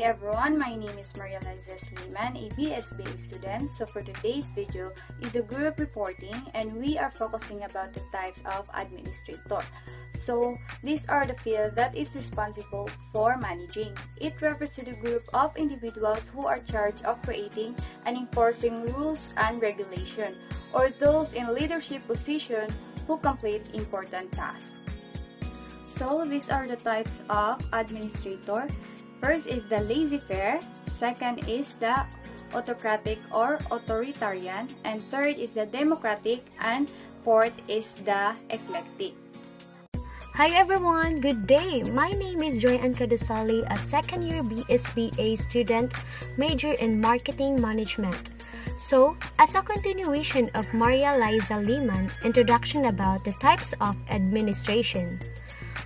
everyone, my name is LIMAN, a BSBA student. So for today's video is a group reporting and we are focusing about the types of administrator. So these are the field that is responsible for managing. It refers to the group of individuals who are charged of creating and enforcing rules and regulation, or those in leadership position who complete important tasks. So these are the types of administrator. First is the laissez-faire, second is the autocratic or authoritarian, and third is the democratic, and fourth is the eclectic. Hi everyone, good day. My name is KADUSALE, a second-year BSBA student, major in marketing management. So, as a continuation of LAIZA LIMAN, introduction about the types of administration.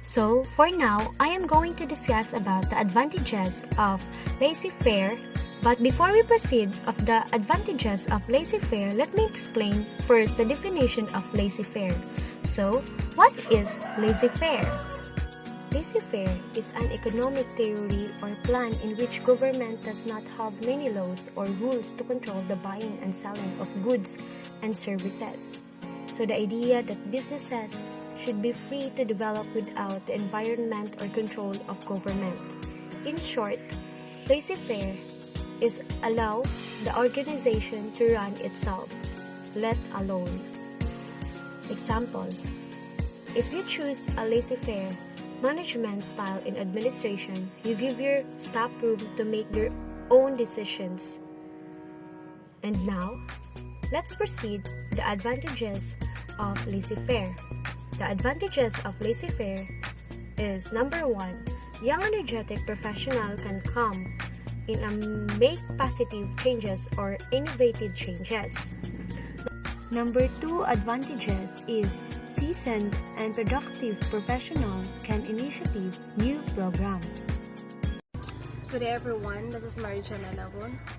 So, for now, I am going to discuss about the advantages of laissez-faire. But before we proceed of the advantages of laissez-faire, let me explain first the definition of laissez-faire. So, what is laissez-faire? Laissez-faire is an economic theory or plan in which government does not have many laws or rules to control the buying and selling of goods and services. So the idea that businesses should be free to develop without the environment or control of government. In short, laissez-faire is allow the organization to run itself, let alone. Example, if you choose a laissez-faire management style in administration, you give your staff room to make their own decisions. And now, let's proceed to the advantages of laissez-faire. The advantages of laissez-faire is number 1, young energetic professional can come in and make positive changes or innovative changes. Number 2 advantages is seasoned and productive professional can initiate new program. Good day everyone, this is MARIEGENIE,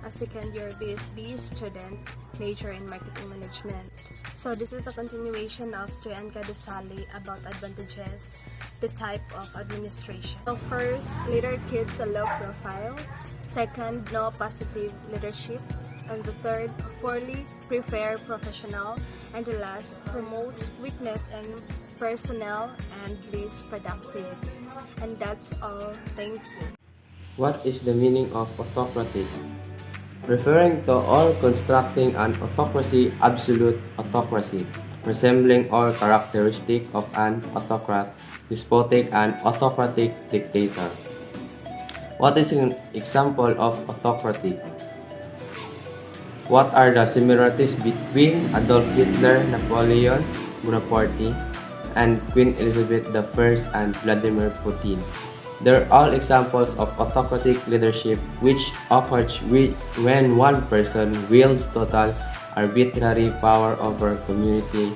a second-year BSB student, major in marketing management. So this is a continuation of KADUSALE about advantages, the type of administration. So first, leader keeps a low profile. Second, no positive leadership. And the third, poorly prepared professional. And the last, promotes weakness in personnel and least productive. And that's all. Thank you. What is the meaning of autocratic? Referring to or constructing an autocracy, absolute autocracy, resembling or characteristic of an autocrat, despotic and autocratic dictator. What is an example of autocratic? What are the similarities between Adolf Hitler, Napoleon Bonaparte, and Queen Elizabeth I and Vladimir Putin? They're all examples of autocratic leadership which occurs when one person wields total arbitrary power over community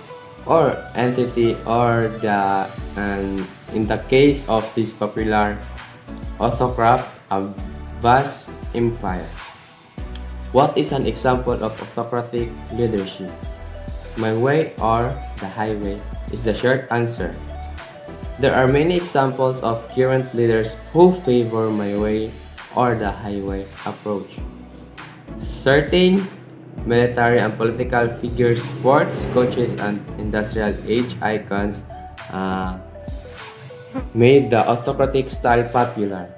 or entity, or in the case of this popular autocrat, a vast empire. What is an example of autocratic leadership? My way or the highway is the short answer. There are many examples of current leaders who favor my way or the highway approach. Certain military and political figures, sports coaches, and industrial age icons made the autocratic style popular.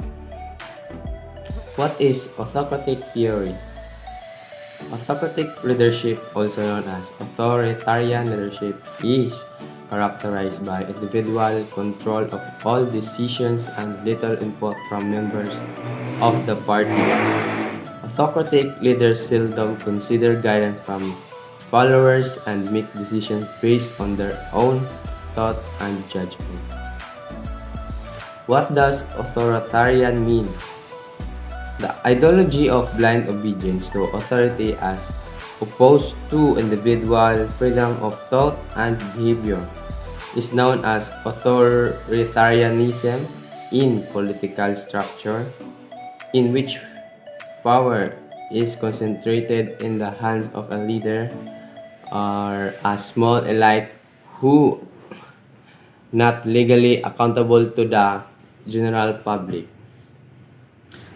What is autocratic theory? Autocratic leadership, also known as authoritarian leadership, is characterized by individual control of all decisions and little input from members of the party. Autocratic leaders seldom consider guidance from followers and make decisions based on their own thought and judgment. What does authoritarian mean? The ideology of blind obedience to authority as opposed to individual freedom of thought and behavior is known as authoritarianism in political structure, in which power is concentrated in the hands of a leader or a small elite who not legally accountable to the general public.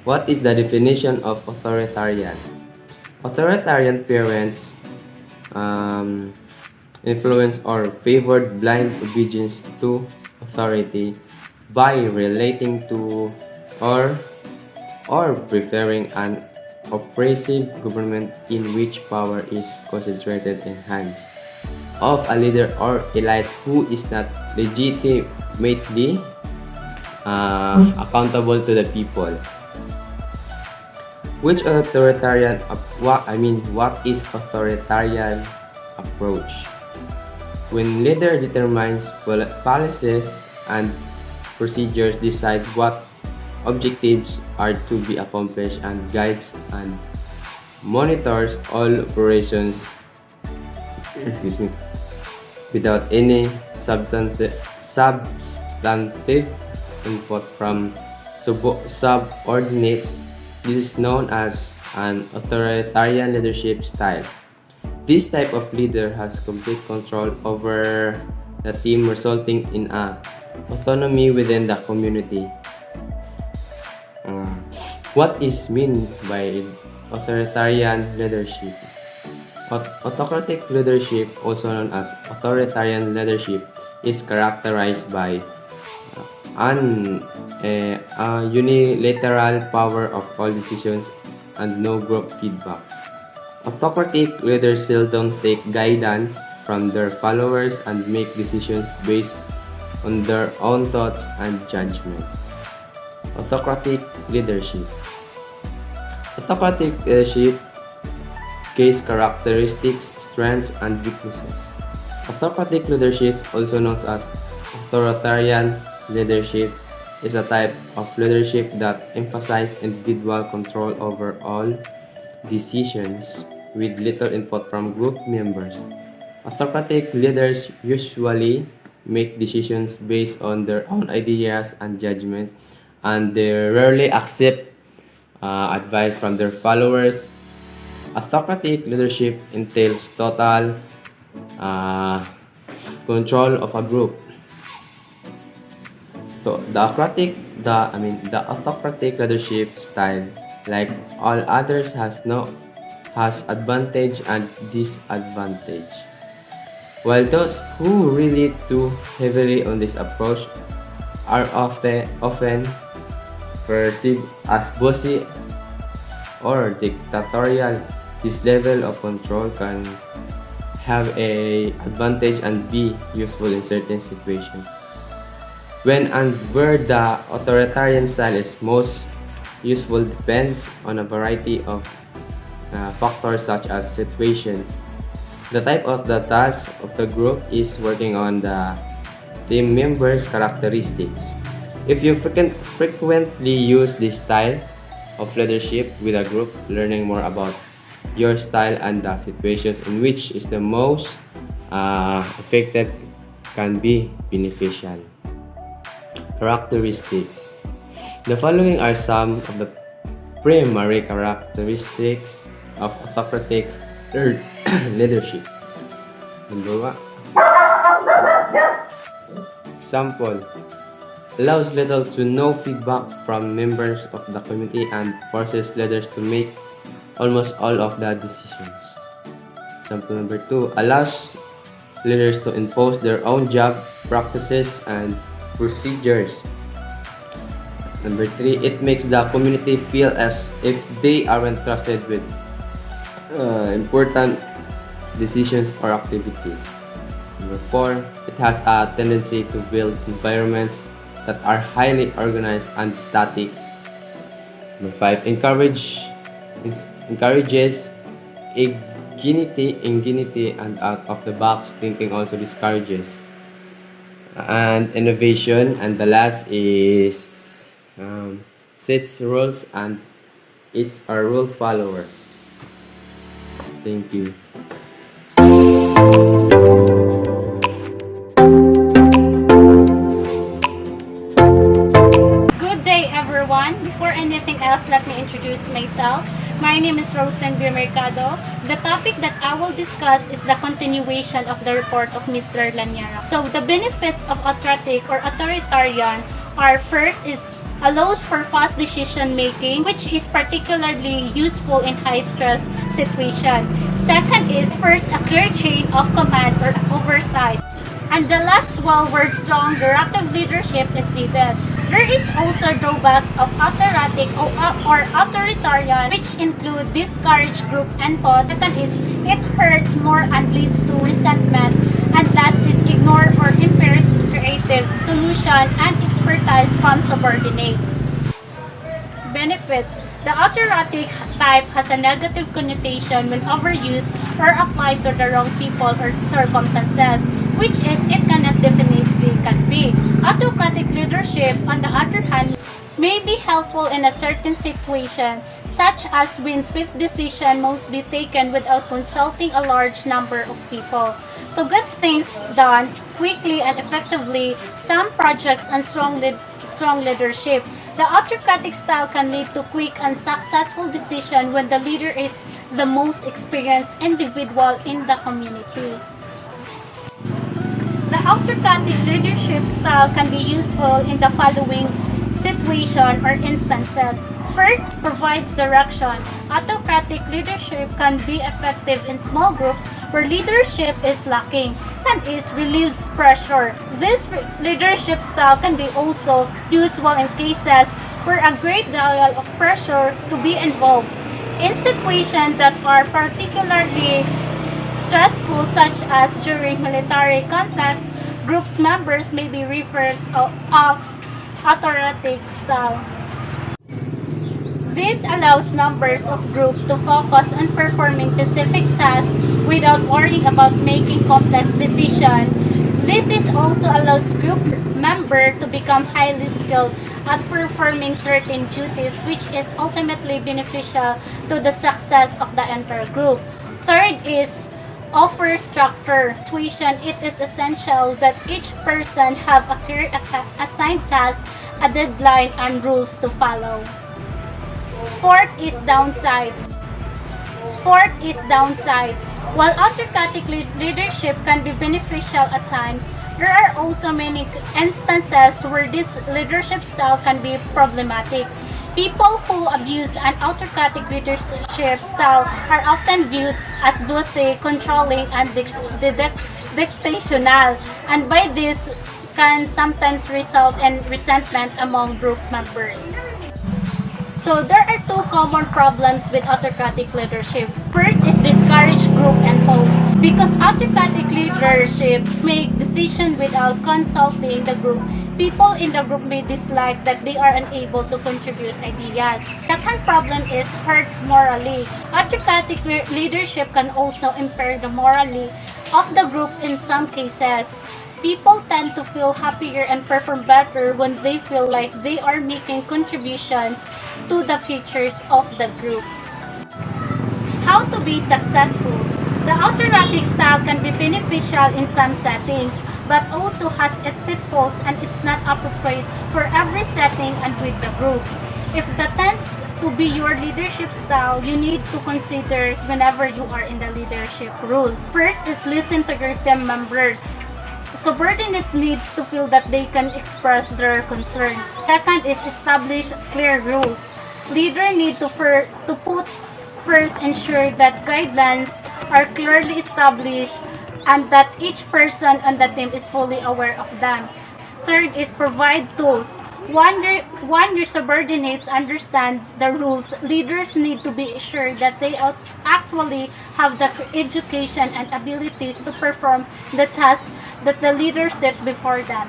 What is the definition of authoritarian? Authoritarian parents influence or favored blind obedience to authority by relating to or preferring an oppressive government in which power is concentrated in hands of a leader or elite who is not legitimately accountable to the people. What is authoritarian approach? When leader determines policies and procedures, decides what objectives are to be accomplished, and guides and monitors all operations without any substantive input from subordinates. This is known as an authoritarian leadership style. This type of leader has complete control over the team, resulting in autonomy within the community. What is meant by authoritarian leadership? Autocratic leadership, also known as authoritarian leadership, is characterized by a unilateral power of all decisions and no group feedback. Autocratic leaders seldom take guidance from their followers and make decisions based on their own thoughts and judgment. Autocratic leadership. Autocratic leadership case characteristics, strengths, and weaknesses. Autocratic leadership, also known as authoritarian leadership, is a type of leadership that emphasizes individual control over all decisions with little input from group members. Autocratic leaders usually make decisions based on their own ideas and judgment, and they rarely accept advice from their followers. Autocratic leadership entails total control of a group. So the autocratic leadership style, like all others, has advantage and disadvantage. While those who rely too heavily on this approach are often perceived as bossy or dictatorial, this level of control can have an advantage and be useful in certain situations. When and where the authoritarian style is most useful depends on a variety of factors such as situation, the type of the task of the group is working on, the team members' characteristics. If you frequently use this style of leadership with a group, learning more about your style and the situations in which is the most effective can be beneficial. Characteristics. The following are some of the primary characteristics of autocratic leadership. Number 1. Example. Allows little to no feedback from members of the community and forces leaders to make almost all of the decisions. Example number 2. Allows leaders to impose their own job practices and procedures. Number 3. It makes the community feel as if they are entrusted with important decisions or activities. Number 4. It has a tendency to build environments that are highly organized and static. Number 5. Encourages ingenuity and out-of-the-box thinking, also discourages and innovation. And the last is sets rules and it's a rule follower. Thank you. Good day, everyone. Before anything else, let me introduce myself. My name is ROSLYN MERCADO. The topic that I will discuss is the continuation of the report of Mr. LLANERA. So the benefits of autocratic or authoritarian are, first is allows for fast decision making, which is particularly useful in high-stress situations. Second is first a clear chain of command or oversight. And the last, well, where strong directive leadership is needed. There is also drawbacks of autocratic or authoritarian, which include discourage group and thought. Second is it hurts more and leads to resentment. And last is ignore or impairs creative solution and expertise from subordinates. Benefits. The autocratic type has a negative connotation when overused or applied to the wrong people or circumstances, which is it cannot definitely can be. Autocratic leadership, on the other hand, may be helpful in a certain situation, such as when swift decision must be taken without consulting a large number of people. To get things done quickly and effectively, some projects and strong leadership. The autocratic style can lead to quick and successful decision when the leader is the most experienced individual in the community. The autocratic leadership style can be useful in the following situation or instances. First, provides direction. Autocratic leadership can be effective in small groups where leadership is lacking. Second is relieves pressure. This leadership style can be also useful in cases where a great deal of pressure to be involved. In situations that are particularly stressful, such as during military conflicts, groups members may be referred of autocratic style. This allows members of group to focus on performing specific tasks without worrying about making complex decisions. This also allows group members to become highly skilled at performing certain duties, which is ultimately beneficial to the success of the entire group. Third is offer structure. It is essential that each person have a clear assigned task, a deadline, and rules to follow. Fourth is downside. While autocratic leadership can be beneficial at times, there are also many instances where this leadership style can be problematic. People who abuse an autocratic leadership style are often viewed as bossy, controlling, and dictatorial, and by this can sometimes result in resentment among group members. So there are two common problems with autocratic leadership. First is discourage group and thought. Because autocratic leadership make decisions without consulting the group, people in the group may dislike that they are unable to contribute ideas. Second problem is hurts morally. Autocratic leadership can also impair the morale of the group in some cases. People tend to feel happier and perform better when they feel like they are making contributions to the features of the group. How to be successful? The autocratic style can be beneficial in some settings, but also has its pitfalls and it's not appropriate for every setting and with the group. If that tends to be your leadership style, you need to consider whenever you are in the leadership role. First is listen to your team members. Subordinate needs to feel that they can express their concerns. Second is establish clear rules. Leader need to first ensure that guidelines are clearly established and that each person on the team is fully aware of them. Third is provide tools. When your subordinates understands the rules, leaders need to be sure that they actually have the education and abilities to perform the tasks that the leader set before them.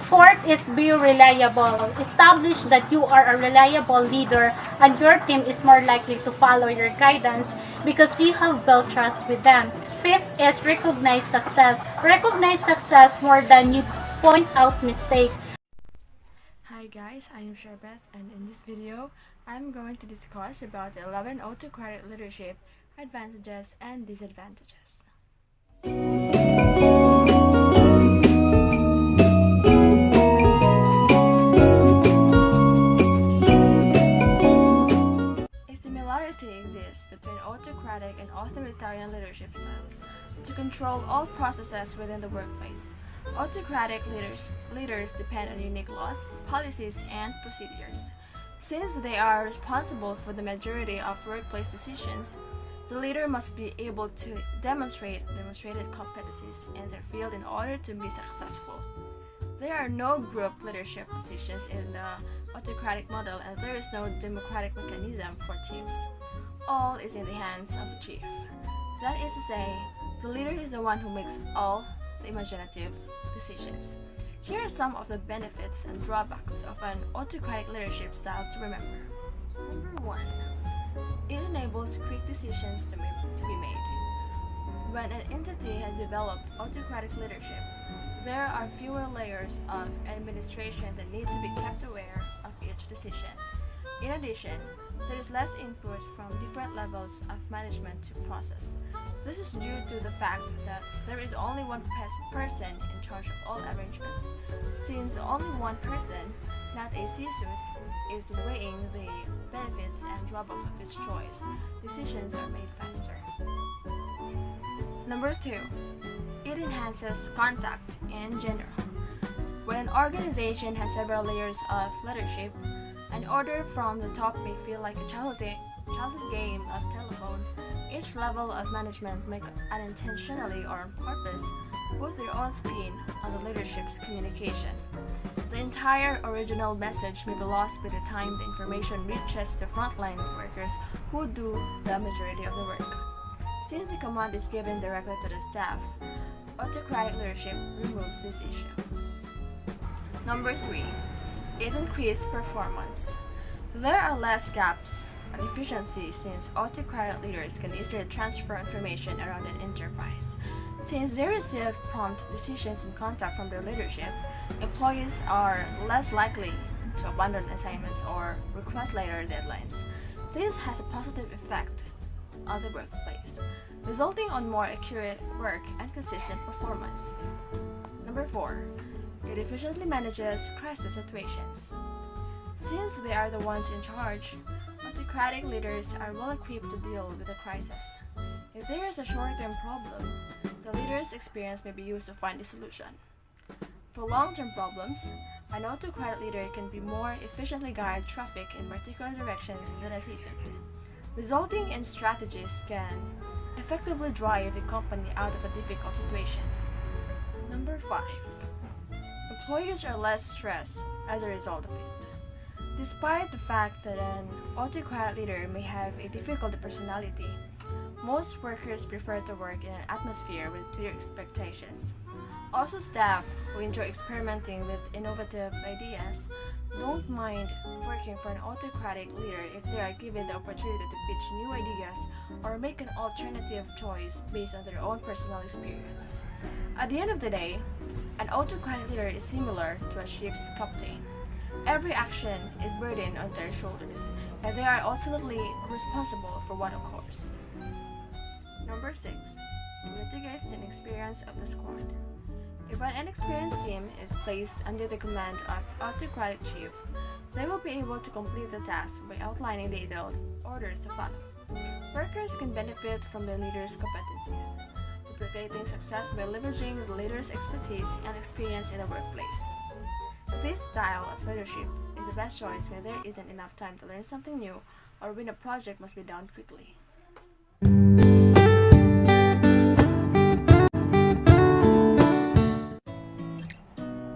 Fourth is be reliable. Establish that you are a reliable leader and your team is more likely to follow your guidance because you have built trust with them. Fifth is recognize success. Recognize success more than you point out mistakes. Hi guys, I am Beth, and in this video, I'm going to discuss about 11 autocratic leadership advantages and disadvantages. A similarity exists between autocratic and authoritarian leadership styles to control all processes within the workplace. Autocratic leaders depend on unique laws, policies, and procedures. Since they are responsible for the majority of workplace decisions, the leader must be able to demonstrated competencies in their field in order to be successful. There are no group leadership positions in the autocratic model, and there is no democratic mechanism for teams. All is in the hands of the chief. That is to say, the leader is the one who makes all the imaginative decisions. Here are some of the benefits and drawbacks of an autocratic leadership style to remember. Number 1. It enables quick decisions to be made. When an entity has developed autocratic leadership, there are fewer layers of administration that need to be kept aware of each decision. In addition, there is less input from different levels of management to process. This is due to the fact that there is only one person in charge of all arrangements. Since only one person, not a C-suite, is weighing the benefits and drawbacks of its choice, decisions are made faster. Number 2. It enhances contact in general. When an organization has several layers of leadership, an order from the top may feel like a childhood game of telephone. Each level of management may unintentionally or on purpose put their own spin on the leadership's communication. The entire original message may be lost by the time the information reaches the frontline workers who do the majority of the work. Since the command is given directly to the staff, autocratic leadership removes this issue. Number 3. It increases performance. There are less gaps and efficiency since autocratic leaders can easily transfer information around an enterprise. Since they receive prompt decisions and contact from their leadership, employees are less likely to abandon assignments or request later deadlines. This has a positive effect on the workplace, resulting on more accurate work and consistent performance. Number 4. It efficiently manages crisis situations. Since they are the ones in charge, autocratic leaders are well equipped to deal with a crisis. If there is a short-term problem, the leader's experience may be used to find a solution. For long-term problems, an autocratic leader can be more efficiently guide traffic in particular directions than a seasoned, resulting in strategies can effectively drive the company out of a difficult situation. Number 5. Employees are less stressed as a result of it. Despite the fact that an autocratic leader may have a difficult personality, most workers prefer to work in an atmosphere with clear expectations. Also, staff who enjoy experimenting with innovative ideas don't mind working for an autocratic leader if they are given the opportunity to pitch new ideas or make an alternative choice based on their own personal experience. At the end of the day, an autocratic leader is similar to a ship's captain. Every action is burdened on their shoulders, and they are ultimately responsible for what occurs. Number 6. Mitigates the inexperience of the squad. If an inexperienced team is placed under the command of autocratic chief, they will be able to complete the task by outlining the detailed orders to follow. Workers can benefit from the leader's competencies, duplicating success by leveraging the leader's expertise and experience in the workplace. This style of leadership is the best choice when there isn't enough time to learn something new or when a project must be done quickly.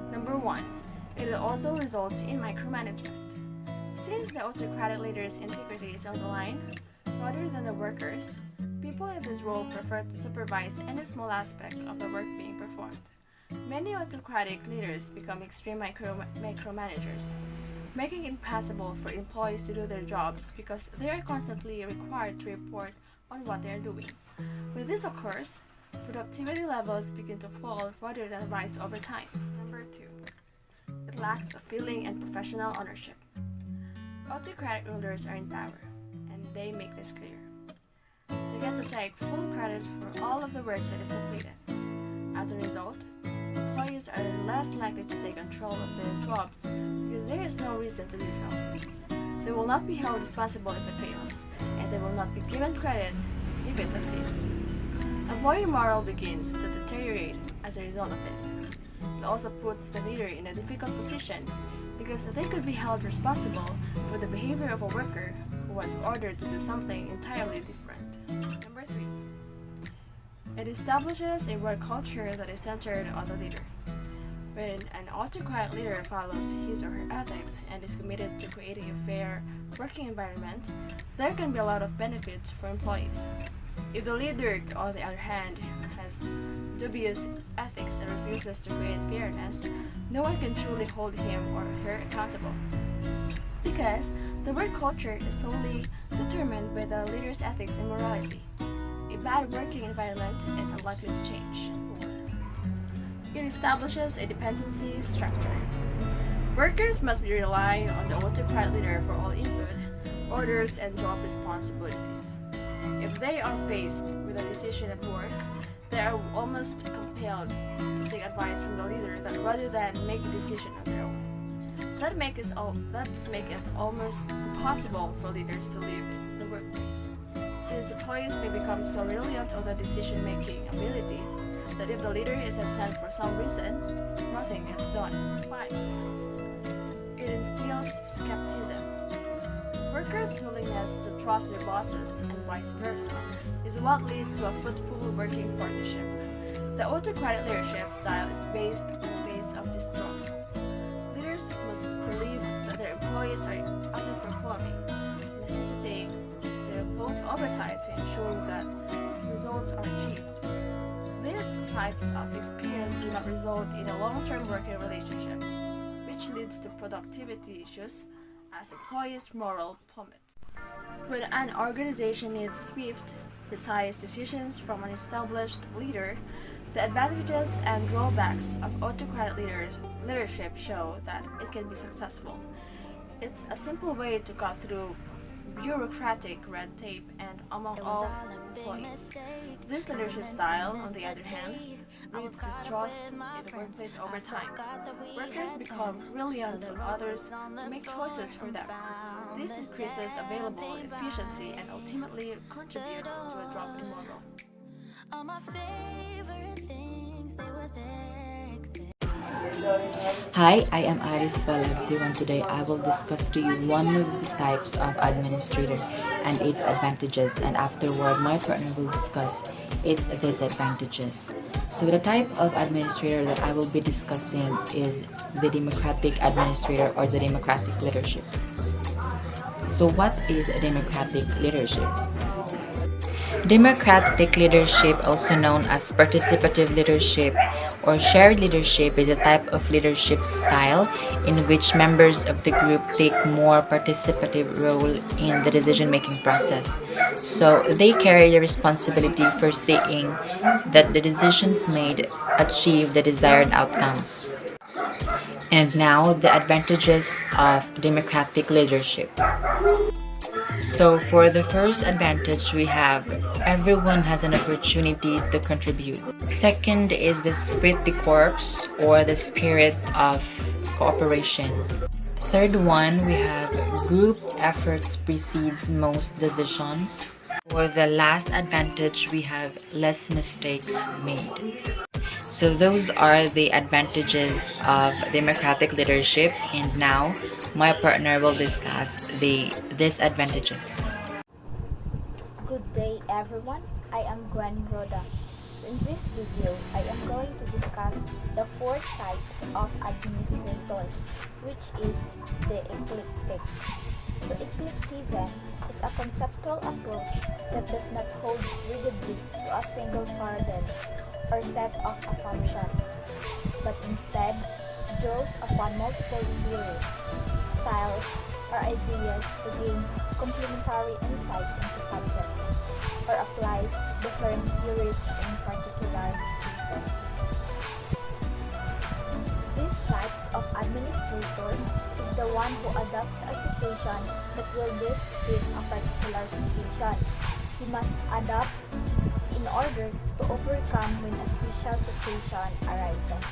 Number 1. It also results in micromanagement. Since the autocratic leader's integrity is on the line, rather than the workers, people in this role prefer to supervise any small aspect of the work being performed. Many autocratic leaders become extreme micromanagers, making it impossible for employees to do their jobs because they are constantly required to report on what they are doing. When this occurs, productivity levels begin to fall rather than rise over time. Number 2. It lacks a feeling and professional ownership. Autocratic rulers are in power, and they make this clear. They get to take full credit for all of the work that is completed. As a result, employees are less likely to take control of their jobs because there is no reason to do so. They will not be held responsible if it fails, and they will not be given credit if it succeeds. Employee morale begins to deteriorate as a result of this. It also puts the leader in a difficult position because they could be held responsible for the behavior of a worker who was ordered to do something entirely different. Number 3. It establishes a work culture that is centered on the leader. When an autocratic leader follows his or her ethics and is committed to creating a fair working environment, there can be a lot of benefits for employees. If the leader, on the other hand, has dubious ethics and refuses to create fairness, no one can truly hold him or her accountable. Because the work culture is solely determined by the leader's ethics and morality. A bad working environment is unlikely to change. It establishes a dependency structure. Workers must rely on the autocratic leader for all input, orders, and job responsibilities. If they are faced with a decision at work, they are almost compelled to seek advice from the leader rather than make a decision on their own. That makes it almost impossible for leaders to leave the workplace, since employees may become so reliant on the decision-making ability that if the leader is absent for some reason, nothing gets done. 5. It instills skepticism. Workers' willingness to trust their bosses and vice versa is what leads to a fruitful working partnership. The autocratic leadership style is based on a base of distrust. Leaders must believe that their employees are underperforming, necessitating their close oversight to ensure that results are achieved. These types of experience do not result in a long-term working relationship, which leads to productivity issues as employees' morale plummets. When an organization needs swift, precise decisions from an established leader, the advantages and drawbacks of autocratic leadership show that it can be successful. It's a simple way to cut through bureaucratic red tape and among all employees. This leadership style, on the other hand, breeds distrust in the workplace over time. Workers become reliant on others to make choices for them. This increases available efficiency and ultimately contributes to a drop in morale. Hi, I am ARIES PALAGTIW, and today I will discuss to you one of the types of administrator and its advantages, and afterward my partner will discuss its disadvantages. So the type of administrator that I will be discussing is the democratic administrator or the democratic leadership. So what is democratic leadership? Democratic leadership, also known as participative leadership or shared leadership, is a type of leadership style in which members of the group take more participative role in the decision-making process. So they carry the responsibility for seeing that the decisions made achieve the desired outcomes. And now the advantages of democratic leadership. So for the first advantage, we have everyone has an opportunity to contribute. Second is the esprit de corps or the spirit of cooperation. Third one, we have group efforts precedes most decisions. For the last advantage, we have less mistakes made. So those are the advantages of democratic leadership, and now my partner will discuss the disadvantages. Good day everyone, I am RODA. So in this video, I am going to discuss the 4 types of administrators, which is the eclectic. So eclecticism is a conceptual approach that does not hold rigidly to a single paradigm or set of assumptions, but instead draws upon multiple theories, styles, or ideas to gain complementary insight into subject, or applies different theories in particular cases. These types of administrators is the one who adopts a situation that will best fit a particular situation. He must adapt in order to overcome when a special situation arises.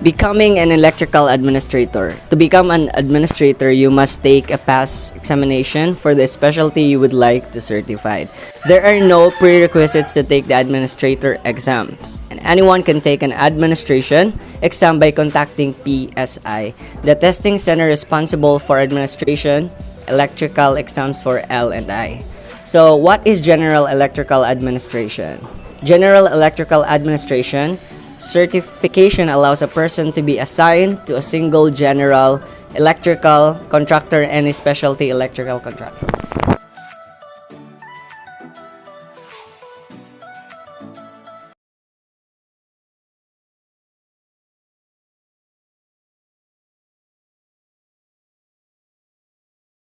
Becoming an electrical administrator. To become an administrator, you must take a pass examination for the specialty you would like to certify. There are no prerequisites to take the administrator exams, and anyone can take an administration exam by contacting PSI, the testing center responsible for administration electrical exams for L&I. So, what is General Electrical Administration? General Electrical Administration certification allows a person to be assigned to a single general electrical contractor and specialty electrical contractors.